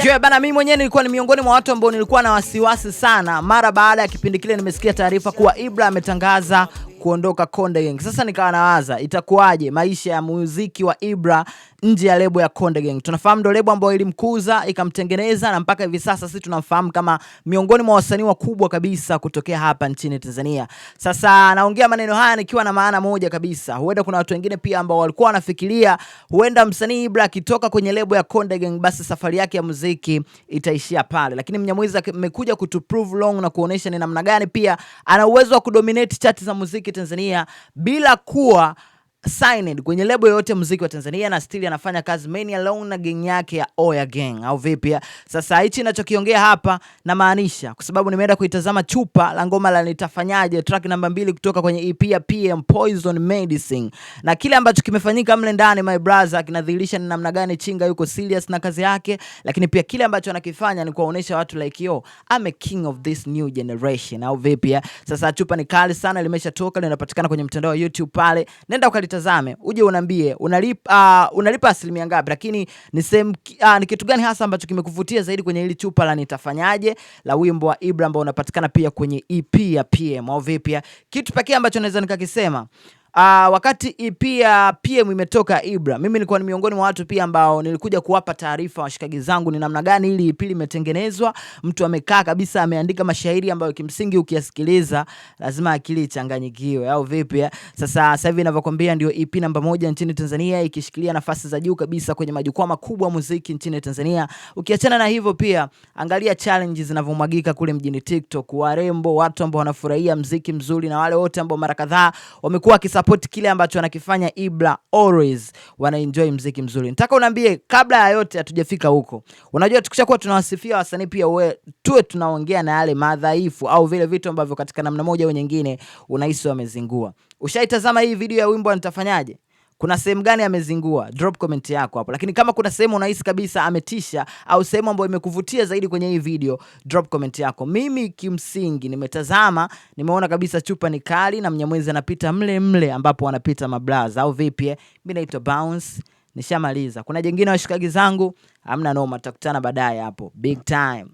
Jue bana, mimi mwenyewe nilikuwa ni miongoni mwa watu ambao nilikuwa na wasiwasi sana mara baada ya kipindi kile nimesikia taarifa kuwa Ibra ametangaza kuondoka Konde Gang. Sasa nikawa nawaza itakuwaje maisha ya muziki wa Ibra nje ya lebo ya Konde Gang. Tunafahamu ndo lebo ambayo ilimkuza, ikamtengeneza na mpaka hivi sasa sisi tunamfahamu kama miongoni mwa wasanii wakubwa kabisa kutokea hapa nchini Tanzania. Sasa naongea maneno haya nikiwa na maana moja kabisa. Huenda kuna watu wengine pia ambao walikuwa wanafikiria huenda msanii Ibra akitoka kwenye lebo ya Konde Gang basi safari yake ya muziki itaishia pale. Lakini Mnyamwezi amekuja kutuprove long na kuonesha ni namna gani pia ana uwezo wa kudominate chart za muziki Tanzania bila kuwa signed kwenye lebo yoyote muziki wa Tanzania, na still anafanya kazi main alone na gang yake ya Oya Gang au vipi? Sasa hichi ninachokiongea hapa na maanisha kwa sababu nimeenda kuitazama chupa la ngoma la Nitafanyaje, track namba 2 kutoka kwenye EP ya PM Poison Medicine, na kile ambacho kimefanyika mle ndani my brother kinadhihirisha ni namna gani Chinga yuko serious na kazi yake, lakini pia kile ambacho anakifanya ni kuwaonesha watu like yo I'm a king of this new generation au vipi? Sasa chupa ni kali sana, limeshatoka, linapatikana kwenye mtandao wa YouTube pale, nenda ukalitazame uje unambie unalipa asilimia ngapi, lakini ni kitu gani hasa ambacho kimekuvutia zaidi kwenye hili chupa la Nitafanyaje la wimbo wa Ibra ambao unapatikana pia kwenye EP ya PM au vipi? Kitu pekee ambacho naweza nikakisema wakati EP ya PM imetoka Ibra, mimi nilikuwa ni miongoni mwa watu pia ambao nilikuja kuwapa taarifa washikaji zangu ni namna gani ili EP imetengenezwa. Mtu amekaa kabisa ameandika mashairi ambayo kimsingi ukiyasikiliza lazima akili ichanganyikiwe au vipi? Sasa hivi ninavyokuambia ndio EP namba 1 nchini Tanzania, ikishikilia nafasi za juu kabisa kwenye majukwaa makubwa muziki nchini Tanzania. Ukiachana na hivyo pia angalia challenges zinavyomwagika kule mjini TikTok, warembo, watu ambao wanafurahia muziki mzuri na wale wote ambao mara kadhaa wamekuwa support kile ambacho anakifanya Ibra, always wana enjoy muziki mzuri. Nataka uniambie kabla ya yote hatujafika huko. Unajua tukishakuwa tunawasifia wasanii pia tuwe tunaongea na yale madhaifu au vile vitu ambavyo katika namna moja au nyingine unahisi wamezingua. Ushaitazama hii video ya wimbo Nitafanyaje? Kuna sehemu gani amezingua? Drop comment yako hapo. Lakini kama kuna sehemu unahisi kabisa ametisha au sehemu ambayo imekuvutia zaidi kwenye hii video, drop comment yako. Mimi kimsingi nimetazama, nimeona kabisa chupa ni kali na Mnyamwezi anapita mle ambapo wanapita mablaza au vipi? Mimi naitwa Bounce, nishamaliza. Kuna jingine washikaji zangu, hamna noma, tutakutana baadaye hapo. Big time.